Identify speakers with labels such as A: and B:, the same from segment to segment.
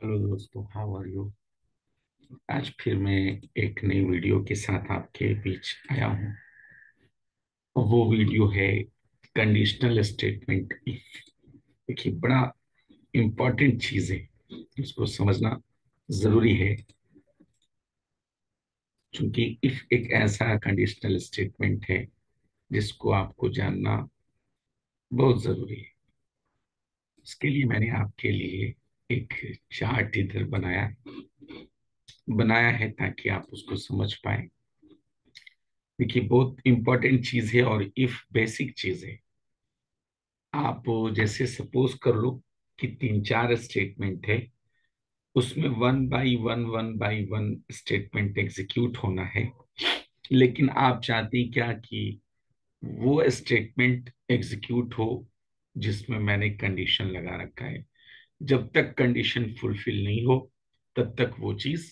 A: Hello दोस्तों, how are you. आज फिर मैं एक नई वीडियो के साथ आपके बीच आया हूँ। वो वीडियो है कंडीशनल स्टेटमेंट। देखिए, बड़ा इम्पोर्टेंट चीज है, इसको समझना जरूरी है। क्योंकि इफ एक ऐसा कंडीशनल स्टेटमेंट है जिसको आपको जानना बहुत जरूरी है। इसके लिए मैंने आपके लिए एक चार्ट इधर बनाया है ताकि आप उसको समझ पाए। देखिए, बहुत इंपॉर्टेंट चीज है और इफ बेसिक चीज है। आप जैसे सपोज कर लो कि तीन चार स्टेटमेंट है, उसमें one by one statement execute होना है। लेकिन आप चाहती क्या कि वो स्टेटमेंट एग्जीक्यूट हो जिसमें मैंने कंडीशन लगा रखा है। जब तक कंडीशन फुलफिल नहीं हो तब तक वो चीज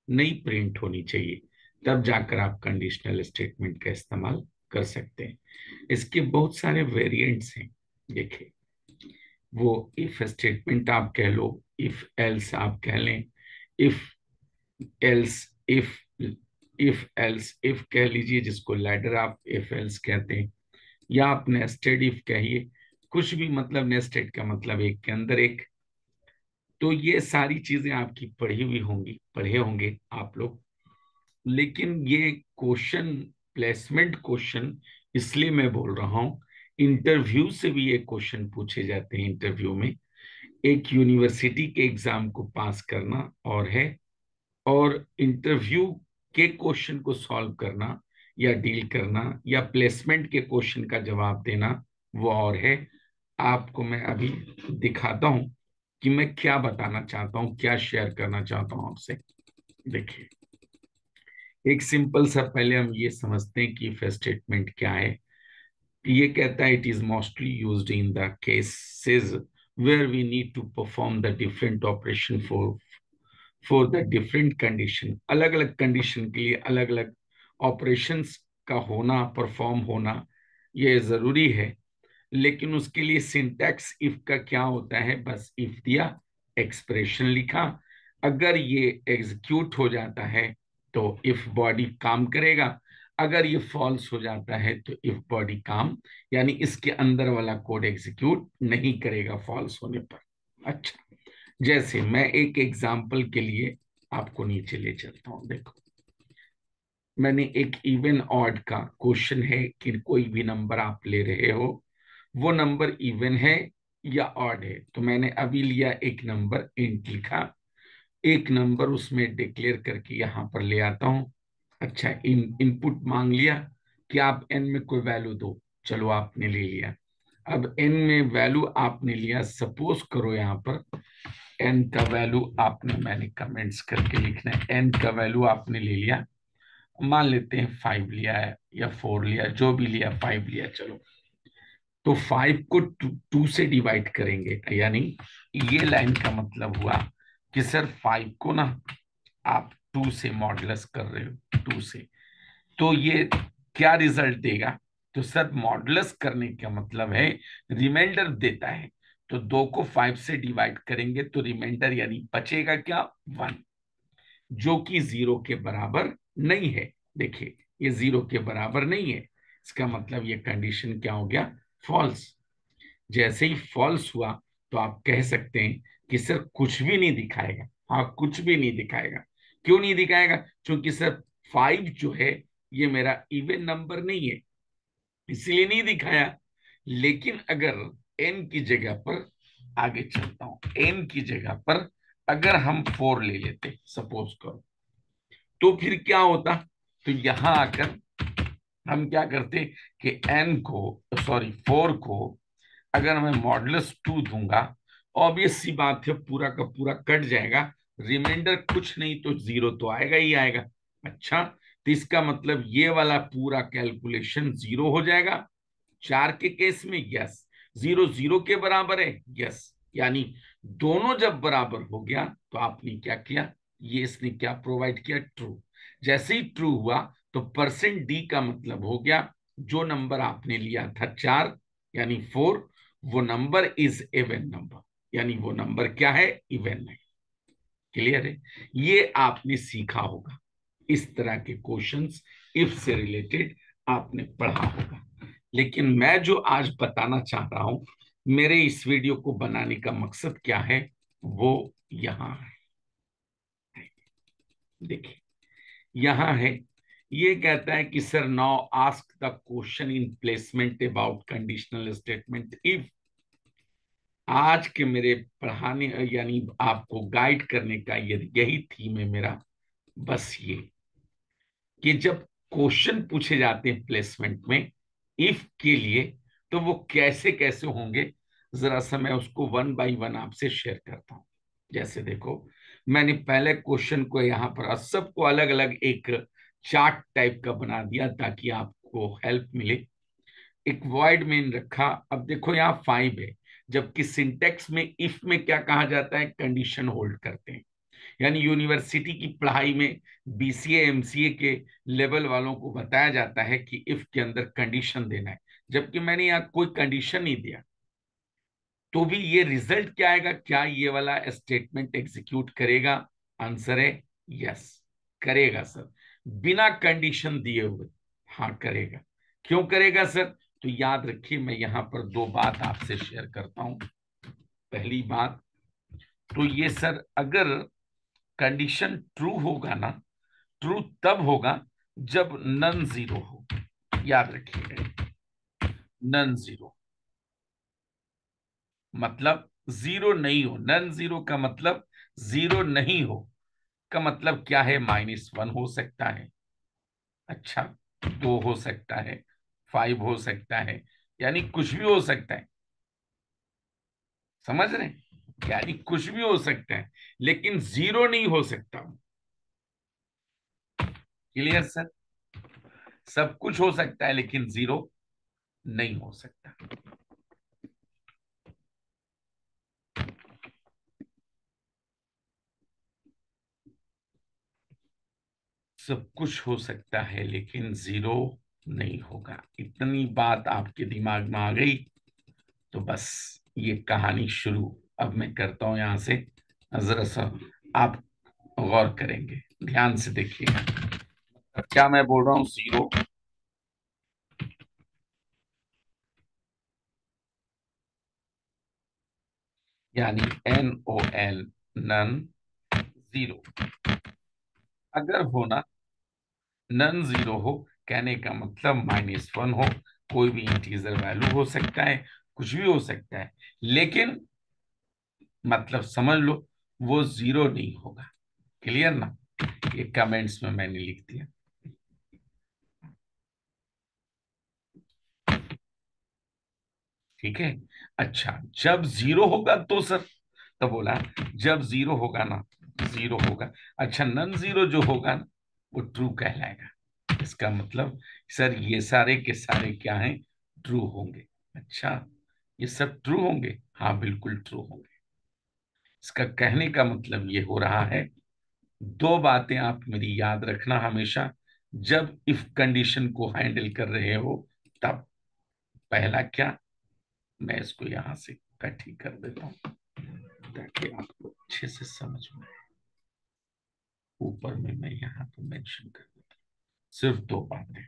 A: नहीं प्रिंट होनी चाहिए। तब जाकर आप कंडीशनल स्टेटमेंट का इस्तेमाल कर सकते हैं। इसके बहुत सारे वेरिएंट्स हैं। देखिए, वो इफ स्टेटमेंट आप कह लो, इफ एल्स आप कह लें, if else, if else if कह लीजिए, जिसको लैडर आप इफ एल्स कहते हैं, या आप नेस्टेड इफ कहिए। कुछ भी, मतलब नेस्टेड का मतलब एक के अंदर एक। तो ये सारी चीजें आपकी पढ़ी हुई होंगी, पढ़े होंगे आप लोग। लेकिन ये क्वेश्चन, प्लेसमेंट क्वेश्चन, इसलिए मैं बोल रहा हूं। इंटरव्यू से भी ये क्वेश्चन पूछे जाते हैं। इंटरव्यू में एक यूनिवर्सिटी के एग्जाम को पास करना और है, और इंटरव्यू के क्वेश्चन को सॉल्व करना या डील करना या प्लेसमेंट के क्वेश्चन का जवाब देना वो और है। आपको मैं अभी दिखाता हूं कि मैं क्या बताना चाहता हूं, क्या शेयर करना चाहता हूं आपसे। देखिए, एक सिंपल सा पहले हम ये समझते हैं कि इफ स्टेटमेंट क्या है। ये कहता है it is mostly used in the cases where we need to perform the different operation for the different condition. अलग अलग कंडीशन के लिए अलग अलग ऑपरेशंस का होना, परफॉर्म होना, ये जरूरी है। लेकिन उसके लिए सिंटैक्स इफ का क्या होता है, बस इफ दिया, एक्सप्रेशन लिखा। अगर ये एग्जीक्यूट हो जाता है तो इफ बॉडी काम करेगा। अगर ये फॉल्स हो जाता है तो इफ बॉडी काम, यानी इसके अंदर वाला कोड एग्जीक्यूट नहीं करेगा फॉल्स होने पर। अच्छा, जैसे मैं एक एग्जांपल के लिए आपको नीचे ले चलता हूं। देखो, मैंने एक इवन ऑड का क्वेश्चन है कि कोई भी नंबर आप ले रहे हो, वो नंबर इवन है या ऑड है। तो मैंने अभी लिया एक नंबर, इंट लिखा, एक नंबर उसमें डिक्लेयर करके यहां पर ले आता हूं। अच्छा, इनपुट मांग लिया कि आप एन में कोई वैल्यू दो। चलो, आपने ले लिया। अब एन में वैल्यू आपने लिया, सपोज करो यहां पर एन का वैल्यू आपने, मैंने कमेंट्स करके लिखना है, एन का वैल्यू आपने ले लिया। मान लेते हैं 5 लिया है या 4 लिया, जो भी लिया, 5 लिया, चलो। तो 5 को 2 से डिवाइड करेंगे, यानी ये लाइन का मतलब हुआ कि सर 5 को ना आप 2 से मॉडुलस कर रहे हो, 2 से। तो ये क्या रिजल्ट देगा? तो सर मॉडुलस करने का मतलब है रिमाइंडर देता है। तो 2 को 5 से डिवाइड करेंगे तो रिमाइंडर यानी बचेगा क्या? 1, जो कि 0 के बराबर नहीं है। देखिए, ये 0 के बराबर नहीं है। इसका मतलब ये कंडीशन क्या हो गया? फॉल्स। जैसे ही फॉल्स हुआ तो आप कह सकते हैं कि सर कुछ भी नहीं दिखाएगा। हाँ, कुछ भी नहीं दिखाएगा। क्यों नहीं दिखाएगा? क्योंकि सर 5 जो है ये मेरा इवन नंबर नहीं है, इसलिए नहीं दिखाया। लेकिन अगर एन की जगह पर, आगे चलता हूं, एन की जगह पर अगर हम 4 ले लेते, सपोज करो, तो फिर क्या होता? तो यहां आकर हम क्या करते कि एन को, सॉरी 4 को, अगर मैं मॉडुलस 2 दूंगा, ऑब्वियस सी बात है पूरा का पूरा कट जाएगा। रिमाइंडर कुछ नहीं तो 0 तो आएगा ही आएगा। अच्छा, तो इसका मतलब ये वाला पूरा कैलकुलेशन 0 हो जाएगा। 4 के केस में यस, 0 0 के बराबर है, यस। यानी दोनों जब बराबर हो गया तो आपने क्या किया? ये इसने क्या प्रोवाइड किया? ट्रू। जैसे ही ट्रू हुआ तो परसेंट डी का मतलब हो गया जो नंबर आपने लिया था 4 यानी 4, वो नंबर इज इवन नंबर, यानी वो नंबर क्या है? इवन है। क्लियर है? ये आपने सीखा होगा, इस तरह के क्वेश्चंस इफ से रिलेटेड आपने पढ़ा होगा। लेकिन मैं जो आज बताना चाह रहा हूं, मेरे इस वीडियो को बनाने का मकसद क्या है, वो यहां है। देखिए यहां है, ये कहता है कि sir now ask the question in placement about conditional statement if. आज के मेरे पढ़ाने यानी आपको गाइड करने का यही थीम है मेरा, बस ये कि जब क्वेश्चन पूछे जाते हैं प्लेसमेंट में इफ के लिए, तो वो कैसे कैसे होंगे, जरा सा मैं उसको वन बाय वन आपसे शेयर करता हूं। जैसे देखो, मैंने पहले क्वेश्चन को यहाँ पर सबको अलग अलग एक चार्ट टाइप का बना दिया ताकि आपको हेल्प मिले। एक वॉइड मेन रखा। अब देखो यहाँ 5 है, जबकि सिंटेक्स में इफ में क्या कहा जाता है, कंडीशन होल्ड करते हैं। यानी यूनिवर्सिटी की पढ़ाई में बीसीए एमसीए के लेवल वालों को बताया जाता है कि इफ के अंदर कंडीशन देना है, जबकि मैंने यहाँ कोई कंडीशन नहीं दिया, तो भी ये रिजल्ट क्या आएगा, क्या ये वाला स्टेटमेंट एग्जीक्यूट करेगा? आंसर है यस, करेगा सर, बिना कंडीशन दिए हुए। हाँ करेगा। क्यों करेगा सर? तो याद रखिए, मैं यहाँ पर दो बात आपसे शेयर करता हूं। पहली बात तो ये सर, अगर कंडीशन ट्रू होगा ना, ट्रू तब होगा जब नन जीरो हो। याद रखिएगा, नन जीरो मतलब जीरो नहीं हो। नन जीरो का मतलब जीरो नहीं हो का मतलब क्या है, -1 हो सकता है, अच्छा 2 हो सकता है, 5 हो सकता है, यानी कुछ भी हो सकता है। समझ रहे हैं? यानी कुछ भी हो सकता है, लेकिन जीरो नहीं हो सकता। Clear sir? सब कुछ हो सकता है लेकिन जीरो नहीं हो सकता। सब कुछ हो सकता है लेकिन जीरो नहीं होगा। इतनी बात आपके दिमाग में आ गई तो बस ये कहानी शुरू। अब मैं करता हूं यहां से, जरा सा आप गौर करेंगे, ध्यान से देखिएगा। अब क्या मैं बोल रहा हूं, जीरो यानी NON, नन जीरो। अगर होना नन जीरो हो, कहने का मतलब -1 हो, कोई भी इंटीजर वैल्यू हो सकता है, कुछ भी हो सकता है, लेकिन मतलब समझ लो वो जीरो नहीं होगा। क्लियर ना? ये कमेंट्स में मैंने लिख दिया। ठीक है। अच्छा, जब जीरो होगा तो सर, तो बोला जब जीरो होगा ना, जीरो होगा। अच्छा, नन जीरो जो होगा ना, वो ट्रू कहलाएगा। इसका मतलब सर ये सारे के सारे क्या हैं, ट्रू होंगे। अच्छा, ये सब ट्रू होंगे? हाँ बिल्कुल ट्रू होंगे। इसका कहने का मतलब ये हो रहा है, दो बातें आप मेरी याद रखना हमेशा जब इफ कंडीशन को हैंडल कर रहे हो तब। पहला क्या, मैं इसको यहां से कट ही कर देता हूं ताकि आपको अच्छे से समझ में आए। ऊपर में मैं यहाँ पे मेंशन कर देता हूं सिर्फ दो बातें।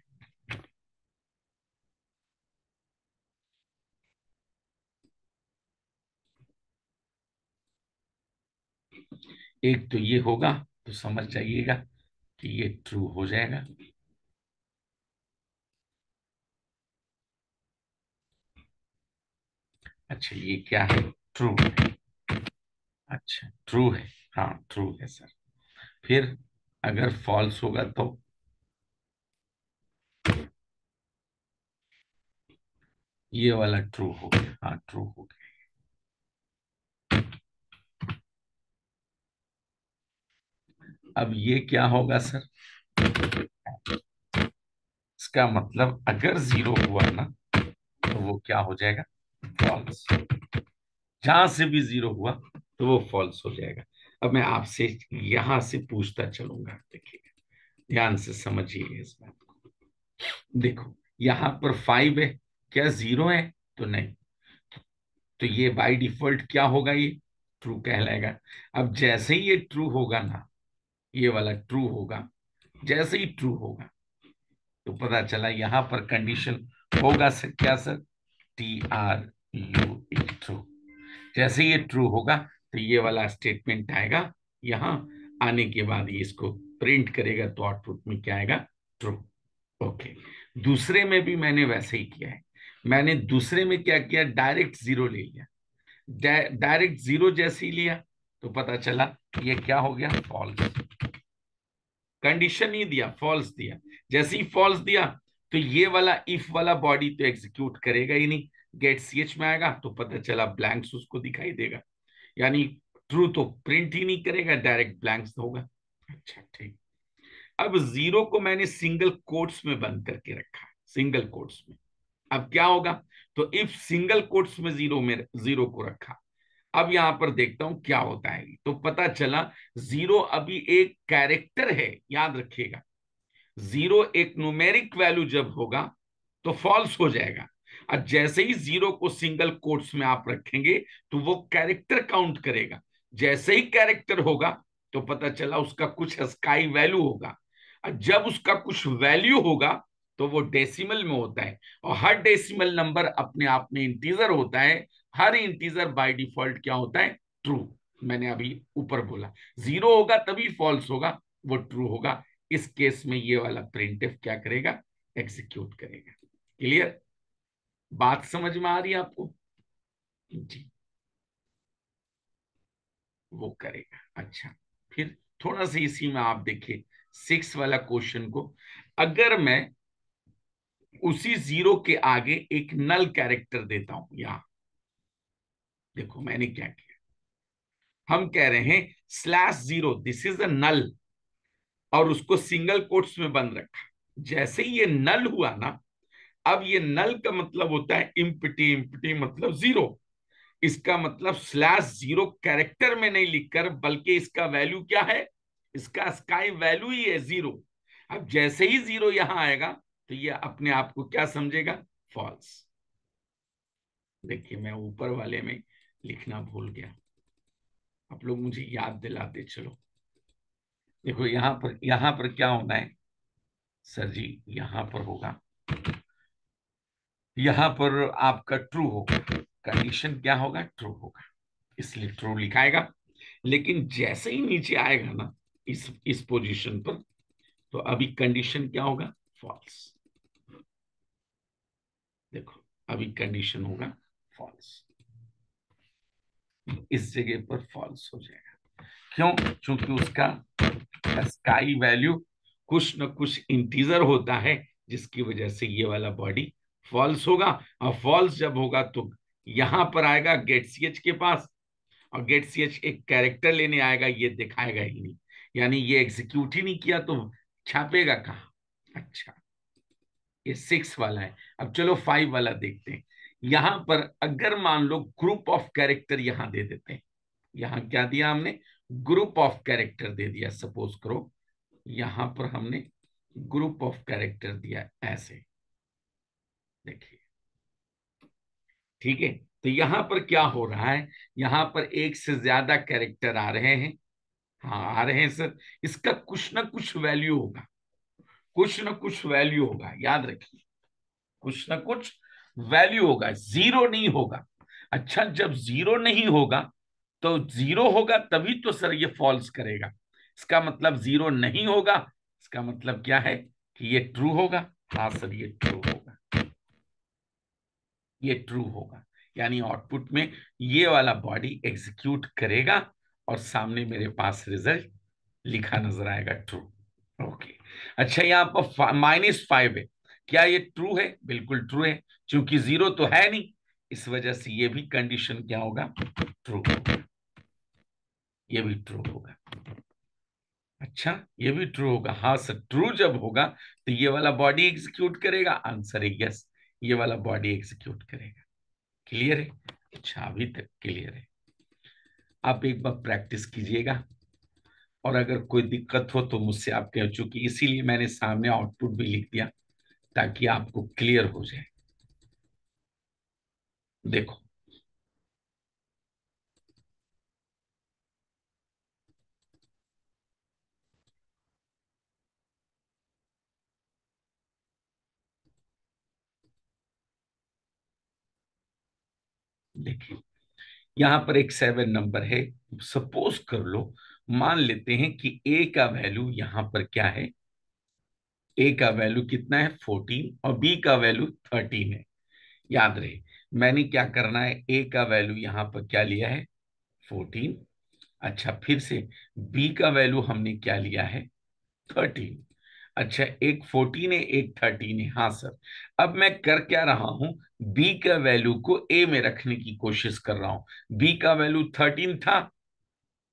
A: एक तो ये होगा, तो समझ जाइएगा कि ये ट्रू हो जाएगा। अच्छा, ये क्या है, ट्रू है। अच्छा ट्रू है, हाँ ट्रू है सर। फिर अगर फॉल्स होगा तो, ये वाला ट्रू हो गया, हाँ ट्रू हो गया। अब ये क्या होगा सर, इसका मतलब अगर जीरो हुआ ना, तो वो क्या हो जाएगा, फॉल्स। जहां से भी जीरो हुआ तो वो फॉल्स हो जाएगा। अब मैं आपसे यहां से पूछता चलूंगा, देखिए ध्यान से समझिए इस बात को। देखो यहां पर 5 है, क्या जीरो है? तो नहीं। तो ये बाय डिफॉल्ट क्या होगा, ये ट्रू कहलाएगा। अब जैसे ही ये ट्रू होगा ना, ये वाला ट्रू होगा, जैसे ही ट्रू होगा तो पता चला यहां पर कंडीशन होगा सर, क्या सर, TRU ट्रू। जैसे ये ट्रू होगा तो ये वाला स्टेटमेंट आएगा, यहां आने के बाद ये इसको प्रिंट करेगा तो आउटपुट में क्या आएगा, ट्रू। ओके, दूसरे में भी मैंने वैसे ही किया है। मैंने दूसरे में क्या किया, डायरेक्ट जीरो ले लिया। डायरेक्ट जीरो जैसे ही लिया तो पता चला ये क्या हो गया, फॉल्स। कंडीशन नहीं दिया, फॉल्स दिया। जैसे ही फॉल्स दिया तो ये वाला इफ वाला बॉडी तो एग्जीक्यूट करेगा ही नहीं, गेट CH में आएगा तो पता चला ब्लैंक्स उसको दिखाई देगा, यानी ट्रू तो प्रिंट ही नहीं करेगा, डायरेक्ट ब्लैंक्स होगा। अच्छा ठीक। अब जीरो को मैंने सिंगल कोट्स में बंद करके रखा, सिंगल कोट्स में। अब क्या होगा, तो इफ सिंगल कोट्स में जीरो को रखा, अब यहां पर देखता हूं क्या होता है। तो पता चला जीरो अभी एक कैरेक्टर है, याद रखिएगा। जीरो एक न्यूमेरिक वैल्यू जब होगा तो फॉल्स हो जाएगा, और जैसे ही जीरो को सिंगल कोट्स में आप रखेंगे तो वो कैरेक्टर काउंट करेगा। जैसे ही कैरेक्टर होगा तो पता चला उसका कुछ स्काई वैल्यू होगा, और जब उसका कुछ वैल्यू होगा तो वो डेसिमल में होता है, और हर डेसिमल नंबर अपने आप में इंटीजर होता है। हर इंटीजर बाय डिफॉल्ट क्या होता है, ट्रू। मैंने अभी ऊपर बोला जीरो होगा तभी फॉल्स होगा, वो ट्रू होगा। इस केस में ये वाला प्रिंटफ क्या करेगा, एग्जीक्यूट करेगा। क्लियर, बात समझ में आ रही है आपको जी, वो करेगा। अच्छा, फिर थोड़ा सा इसी में आप देखिए 6 वाला क्वेश्चन को, अगर मैं उसी जीरो के आगे एक नल कैरेक्टर देता हूं, यहां देखो मैंने क्या किया, हम कह रहे हैं /0 दिस इज अ नल, और उसको सिंगल कोट्स में बंद रखा। जैसे ही ये नल हुआ ना, अब ये नल का मतलब होता है इम्पटी, इम्पटी मतलब जीरो। इसका मतलब /0 कैरेक्टर में नहीं लिखकर, बल्कि इसका वैल्यू क्या है, इसका स्काई वैल्यू ही है जीरो। अब जैसे ही जीरो यहां आएगा तो ये अपने आप को क्या समझेगा, फॉल्स। देखिए मैं ऊपर वाले में लिखना भूल गया, आप लोग मुझे याद दिलाते चलो। देखो यहां पर क्या होना है सर जी, यहां पर होगा, यहां पर आपका ट्रू होगा, कंडीशन क्या होगा, ट्रू होगा, इसलिए ट्रू लिखाएगा। लेकिन जैसे ही नीचे आएगा ना, इस पोजीशन पर, तो अभी कंडीशन क्या होगा, फॉल्स। देखो अभी कंडीशन होगा फॉल्स, इस जगह पर फॉल्स हो जाएगा। क्यों, क्योंकि उसका स्काई वैल्यू कुछ न कुछ इंटीजर होता है, जिसकी वजह से ये वाला बॉडी फॉल्स होगा। और फॉल्स जब होगा तो यहां पर आएगा गेट CH के पास, और गेट CH एक कैरेक्टर लेने आएगा, ये दिखाएगा ही नहीं, यानी ये एग्जीक्यूट ही नहीं किया तो छापेगा कहाँ। अच्छा, ये 6 वाला है। अब चलो 5 वाला देखते हैं। यहां पर अगर मान लो ग्रुप ऑफ कैरेक्टर यहां दे देते हैं, यहां क्या दिया हमने, ग्रुप ऑफ कैरेक्टर दे दिया। सपोज करो यहां पर हमने ग्रुप ऑफ कैरेक्टर दिया ऐसे, देखिए ठीक है। तो यहां पर क्या हो रहा है, यहां पर एक से ज्यादा कैरेक्टर आ रहे हैं, हाँ आ रहे हैं सर। इसका कुछ ना कुछ वैल्यू होगा, कुछ ना कुछ वैल्यू होगा, याद रखिए, कुछ ना कुछ वैल्यू होगा, जीरो नहीं होगा। अच्छा, जब जीरो नहीं होगा तो जीरो होगा तभी तो सर ये फॉल्स करेगा। इसका मतलब जीरो नहीं होगा, इसका मतलब क्या है कि ये ट्रू होगा। हाँ सर ये ट्रू होगा, ये ट्रू होगा, यानी आउटपुट में ये वाला बॉडी एग्जीक्यूट करेगा और सामने मेरे पास रिजल्ट लिखा नजर आएगा, ट्रू। ओके। अच्छा, यहाँ पर -5 है, क्या ये ट्रू है, बिल्कुल ट्रू है, क्योंकि जीरो तो है नहीं, इस वजह से ये भी कंडीशन क्या होगा, ट्रू होगा, ये भी ट्रू होगा। अच्छा, ये भी ट्रू होगा, हाँ सर ट्रू जब होगा तो ये वाला बॉडी एग्जीक्यूट करेगा, आंसर है यस, ये वाला बॉडी एग्जीक्यूट करेगा। क्लियर है, अच्छा अभी तक क्लियर है। आप एक बार प्रैक्टिस कीजिएगा, और अगर कोई दिक्कत हो तो मुझसे आप कह, चूंकि इसीलिए मैंने सामने आउटपुट भी लिख दिया ताकि आपको क्लियर हो जाए। देखो देखिए यहां पर एक 7 नंबर है। सपोज कर लो, मान लेते हैं कि ए का वैल्यू यहां पर क्या है, ए का वैल्यू कितना है 14 और बी का वैल्यू 13 है। याद रहे मैंने क्या करना है, ए का वैल्यू यहां पर क्या लिया है 14। अच्छा फिर से बी का वैल्यू हमने क्या लिया है 13। अच्छा एक 14 है एक 13 है, हाँ सर। अब मैं कर क्या रहा हूं, बी का वैल्यू को ए में रखने की कोशिश कर रहा हूं। बी का वैल्यू 13 था,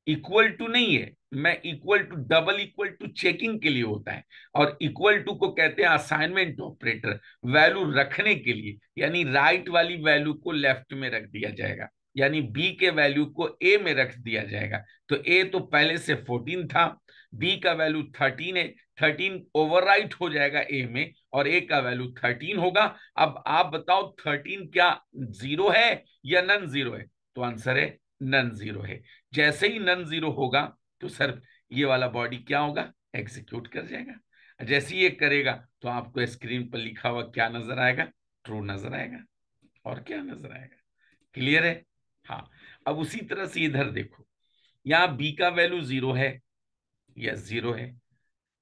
A: इक्वल टू नहीं है, मैं equal to double equal to checking के लिए होता है, और इक्वल टू को कहते हैं असाइनमेंट ऑपरेटर, वैल्यू रखने के लिए, यानी राइट वाली वैल्यू को लेफ्ट में रख दिया जाएगा, यानी बी के वैल्यू को ए में रख दिया जाएगा। तो ए तो पहले से 14 था, बी का वैल्यू 13 है, 13 ओवरराइट हो जाएगा ए में और ए का वैल्यू 13 होगा। अब आप बताओ 13 क्या जीरो है या नन जीरो है, तो आंसर है नन जीरो है। जैसे ही नन जीरो होगा तो सर ये वाला बॉडी क्या होगा, एग्जीक्यूट कर जाएगा। जैसे ही ये करेगा तो आपको स्क्रीन पर लिखा हुआ क्या नजर आएगा, ट्रू नजर आएगा। और क्या नजर आएगा, क्लियर है। हाँ अब उसी तरह से इधर देखो, यहाँ बी का वैल्यू जीरो है, यस जीरो है।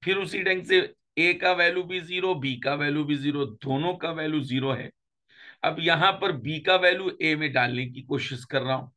A: फिर उसी ढंग से ए का वैल्यू भी जीरो, बी का वैल्यू भी जीरो, दोनों का वैल्यू जीरो है। अब यहां पर बी का वैल्यू ए में डालने की कोशिश कर रहा हूं,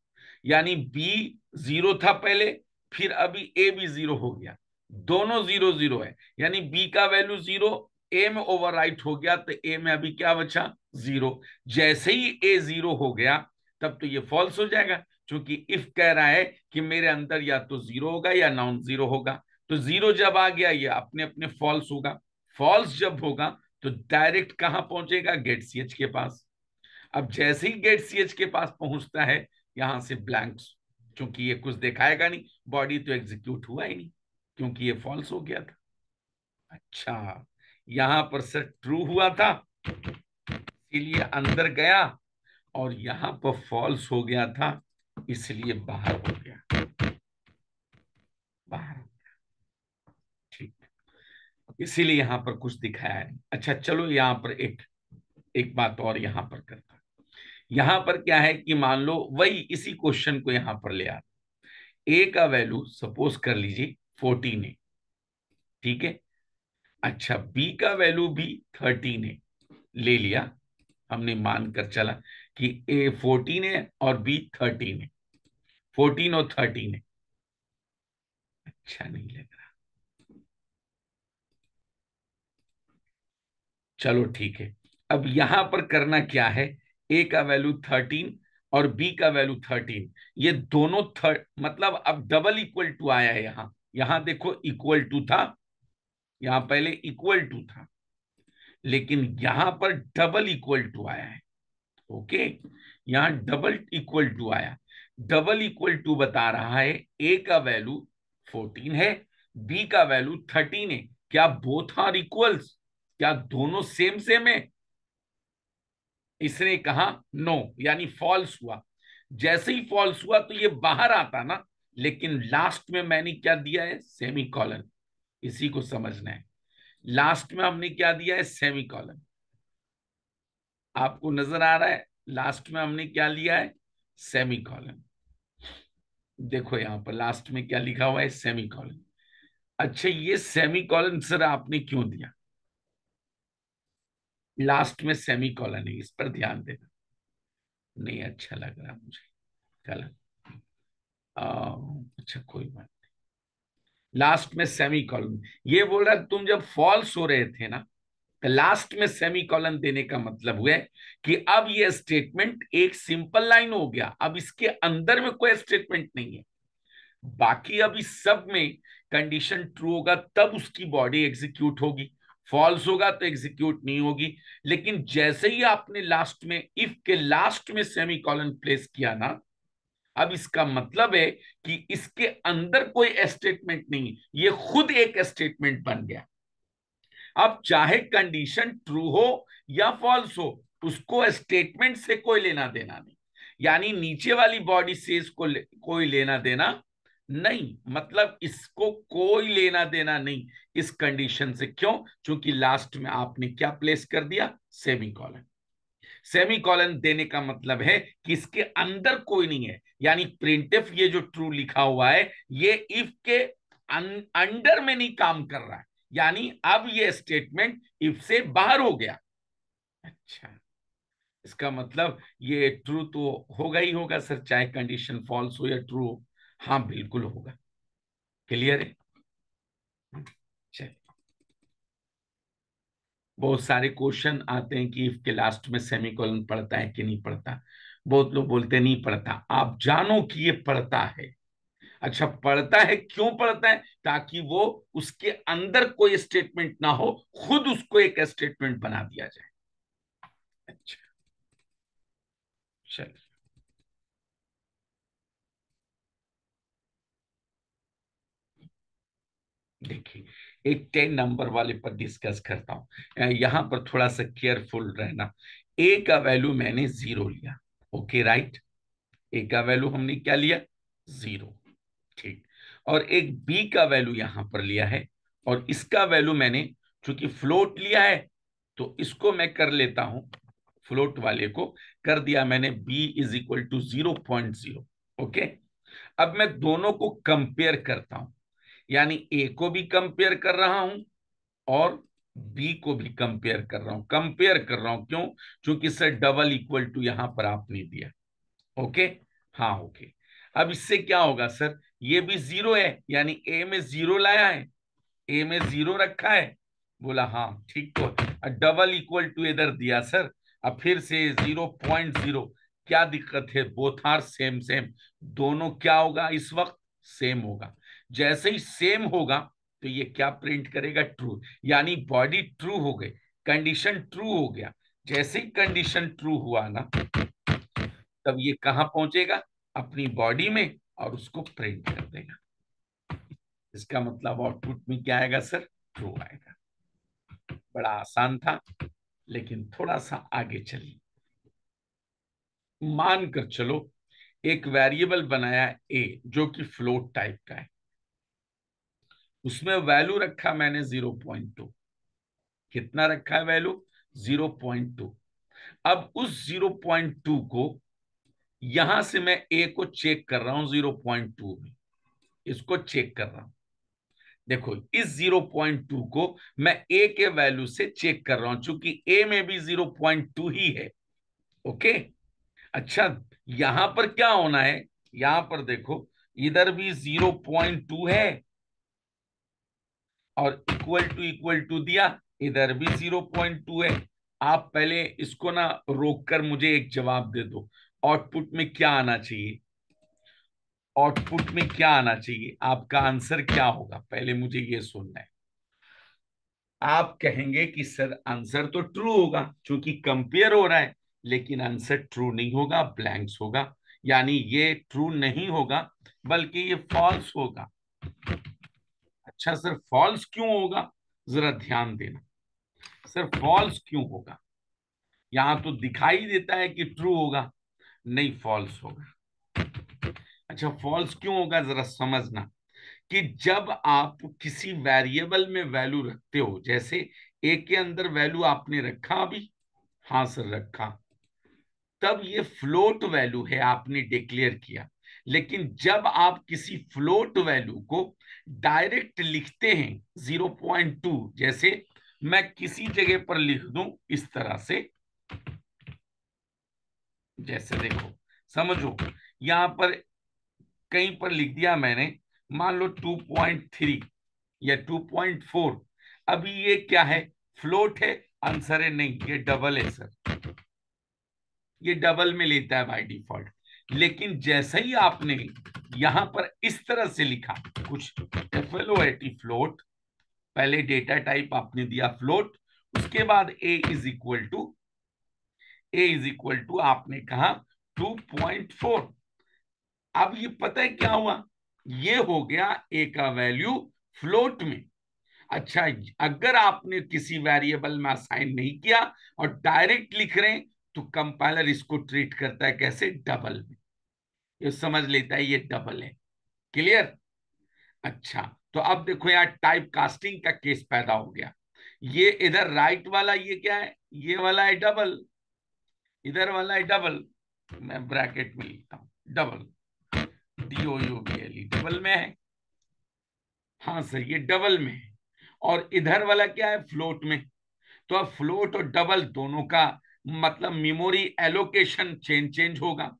A: यानी बी जीरो था पहले, फिर अभी ए भी जीरो हो गया, दोनों जीरो जीरो है, यानी बी का वैल्यू जीरो ए में ओवरराइट हो गया, तो ए में अभी क्या बचा जीरो। जैसे ही ए जीरो हो गया तब तो ये फॉल्स हो जाएगा, क्योंकि इफ कह रहा है कि मेरे अंदर या तो जीरो होगा या नॉन जीरो होगा। तो जीरो जब आ गया ये अपने अपने फॉल्स होगा, फॉल्स जब होगा तो डायरेक्ट कहां पहुंचेगा, गेट सीएच के पास। अब जैसे ही गेट सीएच के पास पहुंचता है यहां से ब्लैंक्स, क्योंकि ये कुछ दिखाएगा नहीं, बॉडी तो एग्जीक्यूट हुआ ही नहीं क्योंकि ये फॉल्स हो गया था। अच्छा यहां पर सर ट्रू हुआ था, इसलिए अंदर गया, और यहां पर फॉल्स हो गया था इसलिए बाहर हो गया, बाहर। ठीक, इसीलिए यहां पर कुछ दिखाया नहीं। अच्छा चलो यहां पर एक एक बात और यहां पर करता, यहां पर क्या है कि मान लो वही इसी क्वेश्चन को यहां पर ले आ, ए का वैल्यू सपोज कर लीजिए 14 है, ठीक है। अच्छा बी का वैल्यू भी 13 है, ले लिया, हमने मानकर चला कि ए 14 है और बी 13 है, 14 और 13 है। अच्छा नहीं लग रहा, चलो ठीक है। अब यहां पर करना क्या है, ए का वैल्यू 13 और बी का वैल्यू 13, ये दोनों मतलब अब डबल इक्वल टू आया है। यहां यहां देखो इक्वल टू था, यहां पहले इक्वल टू था, लेकिन यहां पर डबल इक्वल टू आया है। ओके, यहां डबल इक्वल टू आया, डबल इक्वल टू बता रहा है ए का वैल्यू 14 है, बी का वैल्यू 13 है। क्या बोथ आर इक्वल्स, क्या दोनों सेम सेम है, इसने कहा नो, यानी फॉल्स हुआ। जैसे ही फॉल्स हुआ तो ये बाहर आता ना, लेकिन लास्ट में मैंने क्या दिया है सेमी कॉलन, इसी को समझना है। लास्ट में हमने क्या दिया है सेमी कॉलन, आपको नजर आ रहा है, लास्ट में हमने क्या लिया है सेमी कॉलन। देखो यहां पर लास्ट में क्या लिखा हुआ है सेमी कॉलन। अच्छा ये सेमी कॉलन सर आपने क्यों दिया, लास्ट में सेमी कॉलन है, इस पर ध्यान देना, नहीं अच्छा लग रहा मुझे कलर। अच्छा कोई बात, लास्ट में सेमी कॉलन, ये बोल रहा तुम जब फॉल्स हो रहे थे ना, तो लास्ट में सेमी कॉलन देने का मतलब हुआ है कि अब ये स्टेटमेंट एक सिंपल लाइन हो गया, अब इसके अंदर में कोई स्टेटमेंट नहीं है। बाकी अब इस सब में कंडीशन ट्रू होगा तब उसकी बॉडी एग्जीक्यूट होगी, फॉल्स होगा तो एग्जीक्यूट नहीं होगी। लेकिन जैसे ही आपने लास्ट में इफ के लास्ट में सेमी कॉलन प्लेस किया ना, अब इसका मतलब है कि इसके अंदर कोई स्टेटमेंट नहीं, ये खुद एक स्टेटमेंट बन गया। अब चाहे कंडीशन ट्रू हो या फॉल्स हो, उसको स्टेटमेंट से कोई लेना देना नहीं, यानी नीचे वाली बॉडी से इसको कोई लेना देना नहीं, मतलब इसको कोई लेना देना नहीं इस कंडीशन से। क्यों, क्योंकि लास्ट में आपने क्या प्लेस कर दिया सेमी कॉलन। सेमीकोलन देने का मतलब है कि इसके अंदर कोई नहीं है, यानी प्रिंटफ ये जो ट्रू लिखा हुआ है ये इफ के अंडर में नहीं काम कर रहा है, यानी अब ये स्टेटमेंट इफ से बाहर हो गया। अच्छा, इसका मतलब ये ट्रू तो होगा ही होगा सर, चाहे कंडीशन फॉल्स हो या ट्रू हो। हाँ बिल्कुल होगा। क्लियर है? चलिए, बहुत सारे क्वेश्चन आते हैं कि इफ के लास्ट में सेमीकोलन पड़ता है कि नहीं पड़ता। बहुत लोग बोलते नहीं पड़ता, आप जानो कि ये पड़ता है। अच्छा, पढ़ता है क्यों पढ़ता है? ताकि वो उसके अंदर कोई स्टेटमेंट ना हो, खुद उसको एक स्टेटमेंट बना दिया जाए। अच्छा, चलिए देखिए, एक 10 नंबर वाले पर डिस्कस करता हूं। यहां पर थोड़ा सा केयरफुल रहना। ए का वैल्यू मैंने 0 लिया। ओके राइट, ए का वैल्यू हमने क्या लिया? 0। ठीक। और एक बी का वैल्यू यहां पर लिया है, और इसका वैल्यू मैंने चूंकि फ्लोट लिया है तो इसको मैं कर लेता हूं, फ्लोट वाले को कर दिया मैंने b is equal to 0.0। Okay, अब मैं दोनों को कंपेयर करता हूं, यानी a को भी कंपेयर कर रहा हूं और b को भी कंपेयर कर रहा हूं। कंपेयर कर रहा हूं क्यों? क्योंकि सर डबल इक्वल टू यहां पर आपने दिया। ओके, हाँ ओके। अब इससे क्या होगा सर? ये भी 0 है, यानी ए में 0 लाया है, ए में 0 रखा है। बोला हाँ ठीक। तो डबल इक्वल टू इधर दिया सर, अब फिर से 0.0। क्या दिक्कत है? Both are same same. दोनों क्या होगा इस वक्त? सेम होगा। जैसे ही सेम होगा तो ये क्या प्रिंट करेगा? ट्रू। यानी बॉडी ट्रू हो गई, कंडीशन ट्रू हो गया। जैसे ही कंडीशन ट्रू हुआ ना, तब ये कहां पहुंचेगा? अपनी बॉडी में, और उसको प्रिंट कर देगा। इसका मतलब आउटपुट में क्या आएगा सर? ट्रू आएगा। बड़ा आसान था, लेकिन थोड़ा सा आगे चलिए। मान कर चलो एक वेरिएबल बनाया ए, जो कि फ्लोट टाइप का है। उसमें वैल्यू रखा मैंने 0.2। कितना रखा है वैल्यू? 0.2। अब उस 0.2 को यहां से मैं ए को चेक कर रहा हूं 0.2 में, इसको चेक कर रहा हूं। देखो, इस 0.2 को मैं ए के वैल्यू से चेक कर रहा हूं, चूंकि ए में भी 0.2 ही है। ओके। अच्छा, यहां पर क्या होना है? यहां पर देखो, इधर भी 0.2 है और इक्वल टू दिया, इधर भी 0.2 है। आप पहले इसको ना रोक कर मुझे एक जवाब दे दो, आउटपुट में क्या आना चाहिए? आउटपुट में क्या आना चाहिए? आपका आंसर क्या होगा? पहले मुझे ये सुनना है। आप कहेंगे कि सर आंसर तो ट्रू होगा क्योंकि कंपेयर हो रहा है, लेकिन आंसर ट्रू नहीं होगा, ब्लैंक्स होगा। यानी ये ट्रू नहीं होगा, बल्कि ये फॉल्स होगा। अच्छा सर, फॉल्स क्यों होगा? जरा ध्यान देना। सर फॉल्स क्यों होगा? यहां तो दिखाई देता है कि ट्रू होगा। नहीं, फॉल्स होगा। अच्छा, फॉल्स क्यों होगा जरा समझना। कि जब आप किसी वेरिएबल में वैल्यू रखते हो, जैसे ए के अंदर वैल्यू आपने रखा अभी, हाँ सर रखा, तब ये फ्लोट वैल्यू है, आपने डिक्लेयर किया। लेकिन जब आप किसी फ्लोट वैल्यू को डायरेक्ट लिखते हैं 0.2, जैसे मैं किसी जगह पर लिख दूं इस तरह से, जैसे देखो, समझो, यहां पर कहीं पर लिख दिया मैंने, मान लो 2.3 या 2.4। अभी ये क्या है? फ्लोट है। आंसर है नहीं, ये डबल है सर, ये डबल में लेता है बाय डिफॉल्ट। लेकिन जैसे ही आपने यहां पर इस तरह से लिखा कुछ, FLOAT फ्लोट, पहले डेटा टाइप आपने दिया फ्लोट, उसके बाद ए इज इक्वल टू आपने कहा 2.4। अब ये पता है क्या हुआ? ये हो गया ए का वैल्यू फ्लोट में। अच्छा, अगर आपने किसी वेरिएबल में असाइन नहीं किया और डायरेक्ट लिख रहे हैं, तो कंपाइलर इसको ट्रीट करता है कैसे? डबल में। ये समझ लेता है ये डबल है। क्लियर? अच्छा, तो अब देखो यार, टाइप कास्टिंग का केस पैदा हो गया। ये इधर राइट वाला ये क्या है? ये वाला है डबल, इधर वाला है डबल, मैं ब्रैकेट में लिखता हूं डबल, DOUBLE डबल में है। हाँ सर ये डबल में है। और इधर वाला क्या है, फ्लोट में। तो अब फ्लोट और डबल दोनों का मतलब मेमोरी एलोकेशन चेंज होगा,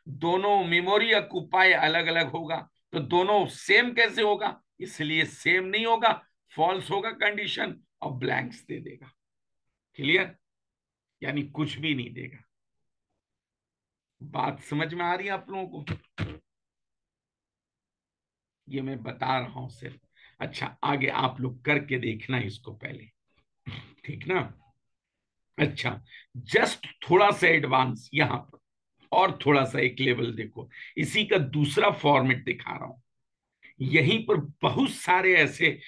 A: दोनों मेमोरी ऑक्युपाई अलग अलग होगा। तो दोनों सेम कैसे होगा, इसलिए सेम नहीं होगा, फॉल्स होगा कंडीशन, और ब्लैंक्स दे देगा। क्लियर, यानी कुछ भी नहीं देगा। बात समझ में आ रही है आप लोगों को, ये मैं बता रहा हूं सिर्फ। अच्छा आगे आप लोग करके देखना इसको पहले, ठीक ना। अच्छा जस्ट थोड़ा सा एडवांस यहां पर, और थोड़ा सा एक लेवल देखो, इसी का दूसरा फॉर्मेट दिखा रहा हूं। यहीं पर बहुत सारे ऐसे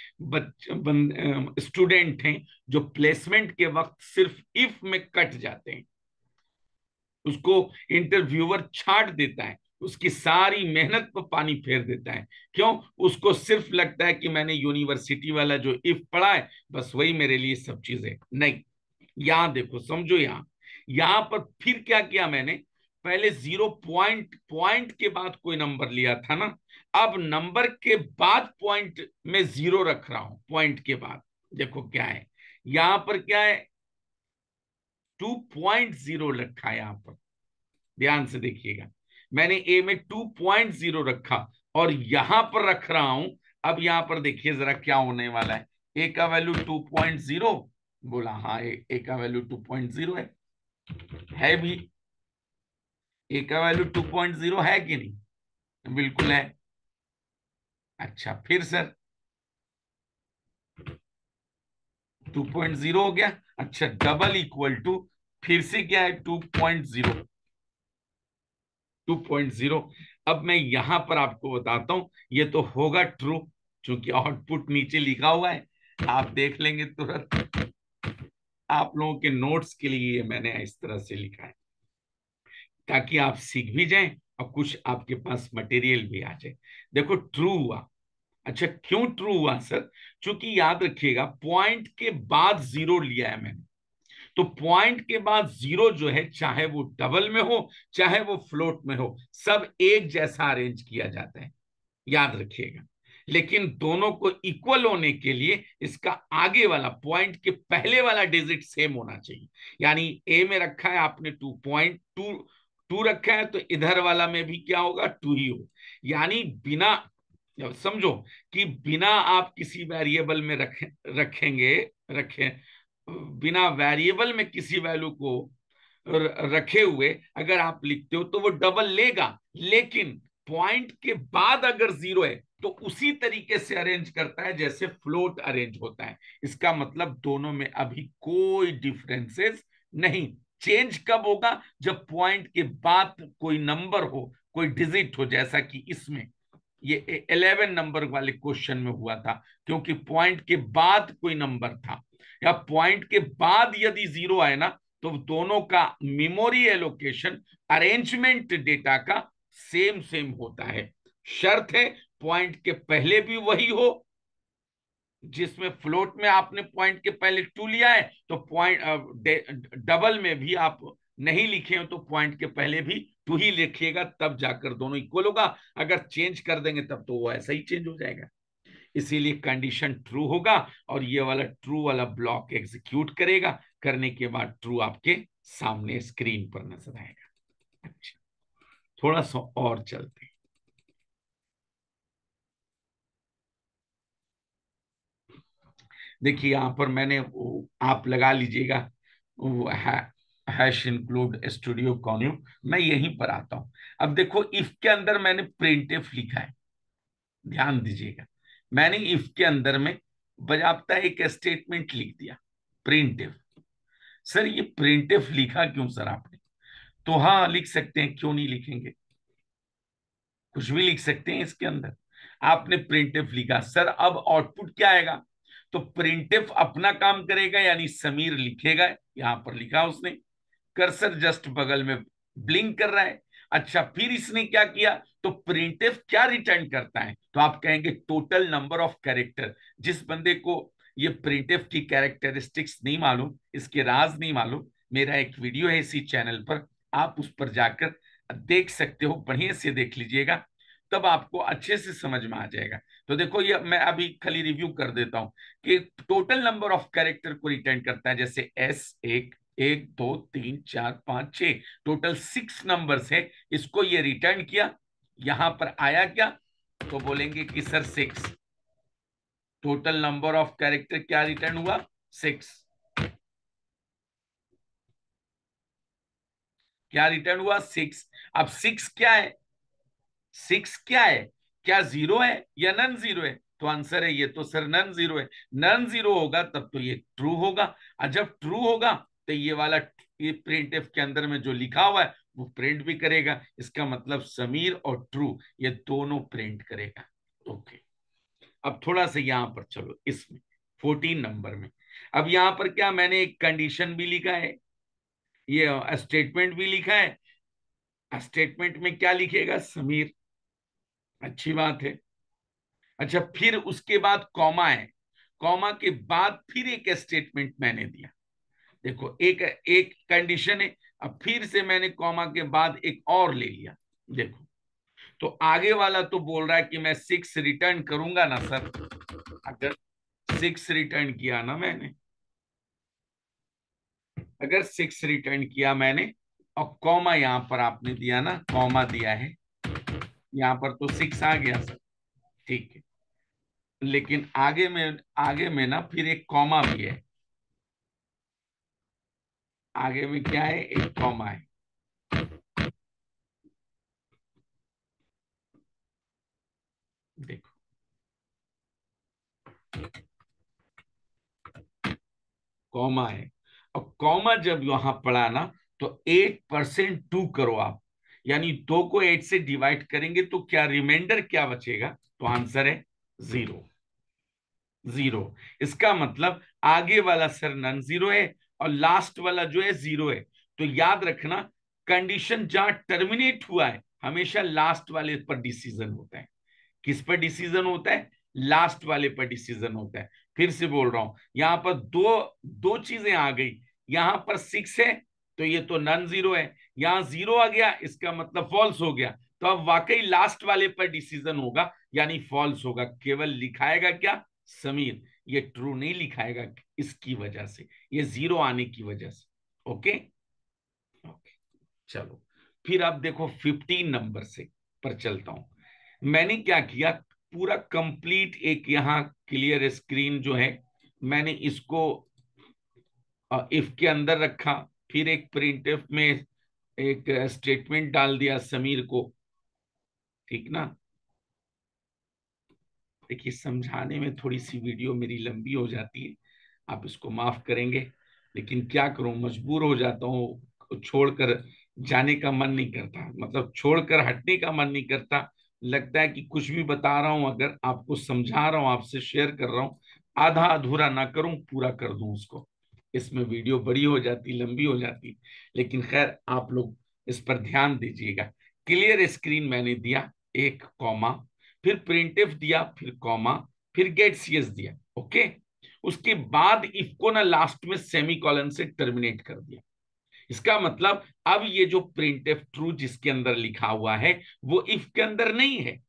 A: स्टूडेंट हैं जो प्लेसमेंट के वक्त सिर्फ इफ में कट जाते हैं, उसको इंटरव्यूअर छांट देता है, उसकी सारी मेहनत पर पानी फेर देता है। क्यों, उसको सिर्फ लगता है कि मैंने यूनिवर्सिटी वाला जो इफ पढ़ा है बस वही मेरे लिए सब चीजें। नहीं, यहां देखो समझो, यहां पर फिर क्या किया मैंने, पहले जीरो पॉइंट, पॉइंट के बाद कोई नंबर लिया था ना, अब नंबर के बाद पॉइंट में जीरो रख रहा हूं, पॉइंट के बाद। देखो क्या है, यहां पर क्या है, 2.0 रखा है यहां पर, ध्यान से देखिएगा। मैंने ए में 2.0 रखा और यहां पर रख रहा हूं। अब यहां पर देखिए जरा क्या होने वाला है, ए का वैल्यू 2.0 बोला, हाँ ए का वैल्यू 2.0 है भी, ए का वैल्यू 2.0 है कि नहीं, बिल्कुल है। अच्छा फिर सर 2.0 हो गया। अच्छा डबल इक्वल टू, फिर से क्या है 2.0, 2.0। अब मैं यहां पर आपको बताता हूं, ये तो होगा ट्रू, क्योंकि आउटपुट नीचे लिखा हुआ है, आप देख लेंगे तुरंत। आप लोगों के नोट्स के लिए ये मैंने इस तरह से लिखा है, ताकि आप सीख भी जाएं और कुछ आपके पास मटेरियल भी आ जाए। देखो ट्रू हुआ। अच्छा क्यों ट्रू हुआ सर, क्योंकि याद रखिएगा पॉइंट के बाद जीरो लिया है मैंने, तो पॉइंट के बाद जीरो जो है, चाहे वो डबल में हो चाहे वो फ्लोट में हो, सब एक जैसा अरेंज किया जाता है, याद रखिएगा। लेकिन दोनों को इक्वल होने के लिए इसका आगे वाला पॉइंट के पहले वाला डिजिट सेम होना चाहिए। यानी ए में रखा है आपने 2.2, टू रखा है, तो इधर वाला में भी क्या होगा, टू ही हो। यानी बिना, समझो कि बिना आप किसी वेरिएबल में रखेंगे, रखें, बिना वेरिएबल में किसी वैल्यू को रखे हुए अगर आप लिखते हो तो वो डबल लेगा, लेकिन पॉइंट के बाद अगर जीरो है तो उसी तरीके से अरेंज करता है जैसे फ्लोट अरेंज होता है। इसका मतलब दोनों में अभी कोई डिफरेंसेस नहीं। चेंज कब होगा, जब पॉइंट के बाद कोई नंबर हो, कोई डिजिट हो, जैसा कि इसमें ये 11 नंबर वाले क्वेश्चन में हुआ था, क्योंकि पॉइंट के बाद कोई नंबर था, या पॉइंट के बाद यदि जीरो आए ना, तो दोनों का मेमोरी एलोकेशन, अरेंजमेंट डेटा का सेम सेम होता है। शर्त है पॉइंट के पहले भी वही हो, जिसमें फ्लोट में आपने पॉइंट के पहले टू लिया है, तो पॉइंट डबल में भी आप नहीं लिखे हो तो पॉइंट के पहले भी टू ही लिखिएगा, तब जाकर दोनों इक्वल होगा। अगर चेंज कर देंगे तब तो वो ऐसा ही चेंज हो जाएगा। इसीलिए कंडीशन ट्रू होगा और ये वाला ट्रू वाला ब्लॉक एग्जीक्यूट करेगा, करने के बाद ट्रू आपके सामने स्क्रीन पर नजर आएगा। अच्छा थोड़ा सा और चलते हैं। देखिए यहां पर मैंने आप लगा लीजिएगा हैश इंक्लूड स्टूडियो कॉन्यू, मैं यहीं पर आता हूं। अब देखो इफ के अंदर मैंने प्रिंट इफ लिखा है, ध्यान दीजिएगा। मैंने इफ के अंदर में बजाबता एक स्टेटमेंट लिख दिया, प्रिंट इफ। सर ये प्रिंट इफ लिखा क्यों सर आपने, तो हाँ लिख सकते हैं, क्यों नहीं लिखेंगे, कुछ भी लिख सकते हैं इसके अंदर। आपने प्रिंटफ लिखा, सर अब आउटपुट क्या आएगा, तो प्रिंटफ अपना काम करेगा, यानी समीर लिखेगा, यहां पर लिखा उसने, कर्सर जस्ट बगल में ब्लिंक कर रहा है। अच्छा फिर इसने क्या किया, तो प्रिंटफ क्या रिटर्न करता है, तो आप कहेंगे टोटल नंबर ऑफ कैरेक्टर। जिस बंदे को ये प्रिंटफ की कैरेक्टरिस्टिक्स नहीं मालूम, इसके राज नहीं मालूम, मेरा एक वीडियो है इसी चैनल पर, आप उस पर जाकर देख सकते हो, बढ़िया से देख लीजिएगा, तब आपको अच्छे से समझ में आ जाएगा। तो देखो, ये मैं अभी खाली रिव्यू कर देता हूं कि टोटल नंबर ऑफ कैरेक्टर को रिटर्न करता है। जैसे एस, एक, एक, दो, तीन, चार, पांच, छह, टोटल 6 नंबर्स है, इसको ये रिटर्न किया। यहां पर आया क्या, तो बोलेंगे कि sir 6। Total number of character क्या रिटर्न हुआ, 6। क्या रिटर्न हुआ, 6। अब 6 क्या है, 6 क्या है, क्या जीरो है या नन जीरो है, तो आंसर है ये तो सर नन जीरो है। नन जीरो होगा तब तो ये ट्रू होगा, और जब ट्रू होगा तो ये वाला, ये प्रिंट एफ के अंदर में जो लिखा हुआ है वो प्रिंट भी करेगा। इसका मतलब समीर और ट्रू ये दोनों प्रिंट करेगा। ओके, अब थोड़ा सा यहां पर चलो, इसमें 14 नंबर में, अब यहां पर क्या, मैंने एक कंडीशन भी लिखा है, ये स्टेटमेंट भी लिखा है। स्टेटमेंट में क्या लिखेगा, समीर, अच्छी बात है। अच्छा, फिर उसके बाद कॉमा है, कॉमा के बाद फिर एक स्टेटमेंट मैंने दिया। देखो, एक एक कंडीशन है, अब फिर से मैंने कॉमा के बाद एक और ले लिया। देखो, तो आगे वाला तो बोल रहा है कि मैं 6 रिटर्न करूंगा ना सर। अगर 6 रिटर्न किया ना मैंने, अगर 6 रिटर्न किया मैंने, और कॉमा यहां पर आपने दिया ना, कॉमा दिया है यहां पर, तो 6 आ गया सर, ठीक है। लेकिन आगे में ना फिर एक कॉमा भी है, आगे में क्या है, एक कॉमा है। देखो, कॉमा है, और कॉमा जब यहां पड़ा ना, तो 8% 2 करो आप, यानी 2 को 8 से डिवाइड करेंगे तो क्या रिमाइंडर क्या बचेगा, तो आंसर है 0। 0, इसका मतलब आगे वाला सर नन जीरो है, और लास्ट वाला जो है 0 है। तो याद रखना, कंडीशन जहां टर्मिनेट हुआ है हमेशा लास्ट वाले पर डिसीजन होता है। किस पर डिसीजन होता है, लास्ट वाले पर डिसीजन होता है। फिर से बोल रहा हूं, यहां पर दो दो चीजें आ गई। यहां पर 6 है तो ये तो नन जीरो है, यहां 0 आ गया इसका मतलब फॉल्स हो गया। तो अब वाकई लास्ट वाले पर डिसीजन होगा, यानी फॉल्स होगा। केवल लिखाएगा क्या, समीर, ये ट्रू नहीं लिखाएगा, इसकी वजह से, ये 0 आने की वजह से। ओके, ओके, चलो, फिर अब देखो 15 नंबर से पर चलता हूं। मैंने क्या किया, पूरा कंप्लीट एक यहाँ क्लियर स्क्रीन जो है, मैंने इसको इफ के अंदर रखा, फिर एक प्रिंट इफ में एक स्टेटमेंट डाल दिया समीर को, ठीक ना। देखिए, समझाने में थोड़ी सी वीडियो मेरी लंबी हो जाती है, आप इसको माफ करेंगे, लेकिन क्या करूं, मजबूर हो जाता हूँ, छोड़कर जाने का मन नहीं करता, मतलब छोड़कर हटने का मन नहीं करता। लगता है कि कुछ भी बता रहा हूं, अगर आपको समझा रहा हूं, आपसे शेयर कर रहा हूं, आधा अधूरा ना करूं, पूरा कर दूं उसको, इसमें वीडियो बड़ी हो जाती, लंबी हो जाती। लेकिन खैर, आप लोग इस पर ध्यान दीजिएगा। क्लियर स्क्रीन मैंने दिया, एक कॉमा, फिर प्रिंटफ दिया, फिर कॉमा, फिर गेट सीएस दिया। ओके, उसके बाद इफ को ना लास्ट में सेमी कॉलन से टर्मिनेट कर दिया। इसका मतलब अब ये जो प्रिंटफ ट्रू जिसके अंदर लिखा हुआ है वो इफ के अंदर नहीं है,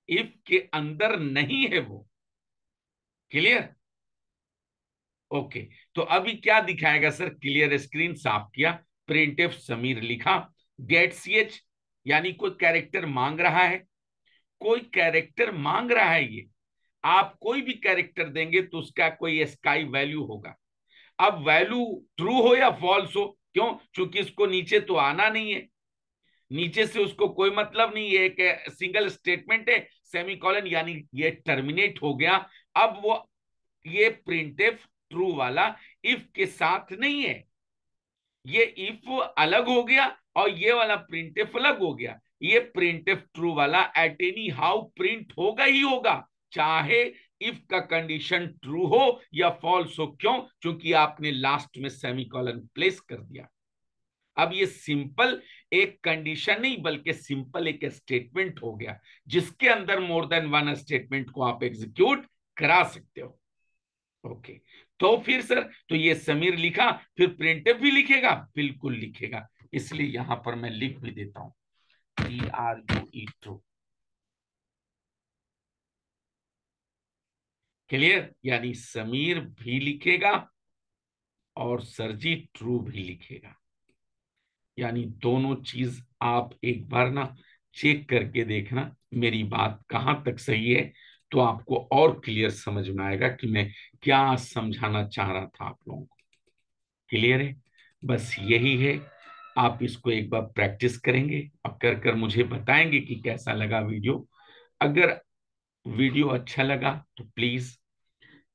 A: इफ के अंदर नहीं है वो। Clear, okay. तो अभी क्या दिखाएगा सर, क्लियर स्क्रीन साफ किया, प्रिंटफ समीर लिखा, गेट सीएच, यानी कोई कैरेक्टर मांग रहा है, कोई कैरेक्टर मांग रहा है ये। आप कोई भी कैरेक्टर देंगे तो उसका कोई स्काई वैल्यू होगा। अब वैल्यू ट्रू हो या फॉल्स हो, क्यों, क्योंकि इसको नीचे तो आना नहीं है, नीचे से उसको कोई मतलब नहीं है, एक सिंगल स्टेटमेंट है, सेमीकोलन, यानी ये टर्मिनेट हो गया। अब वो, ये प्रिंटफ ट्रू वाला इफ के साथ नहीं है, ये इफ अलग हो गया और ये वाला प्रिंटफ अलग हो गया। ये प्रिंटफ ट्रू वाला एट एनी हाउ प्रिंट होगा ही होगा, चाहे इफ का कंडीशन ट्रू हो या फॉल्स हो। क्यों, क्योंकि आपने लास्ट में सेमीकोलन प्लेस कर दिया। अब ये सिंपल एक कंडीशन नहीं, बल्कि सिंपल एक स्टेटमेंट हो गया, जिसके अंदर मोर देन वन स्टेटमेंट को आप एग्जीक्यूट करा सकते हो। ओके। तो फिर सर, तो ये समीर लिखा, फिर प्रिंटफ भी लिखेगा? बिल्कुल लिखेगा। इसलिए यहां पर मैं लिख भी देता हूं, TRUE, ट्रू। क्लियर? यानी समीर भी लिखेगा और सरजी ट्रू भी लिखेगा। यानी दोनों चीज आप एक बार ना चेक करके देखना मेरी बात कहां तक सही है, तो आपको और क्लियर समझ में आएगा कि मैं क्या समझाना चाह रहा था आप लोगों को। क्लियर है? बस यही है। आप इसको एक बार प्रैक्टिस करेंगे और कर कर मुझे बताएंगे कि कैसा लगा वीडियो। अगर वीडियो अच्छा लगा तो प्लीज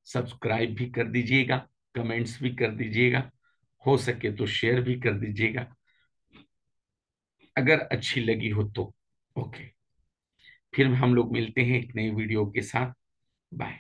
A: सब्सक्राइब भी कर दीजिएगा, कमेंट्स भी कर दीजिएगा, हो सके तो शेयर भी कर दीजिएगा अगर अच्छी लगी हो तो। ओके, फिर हम लोग मिलते हैं एक नई वीडियो के साथ। बाय।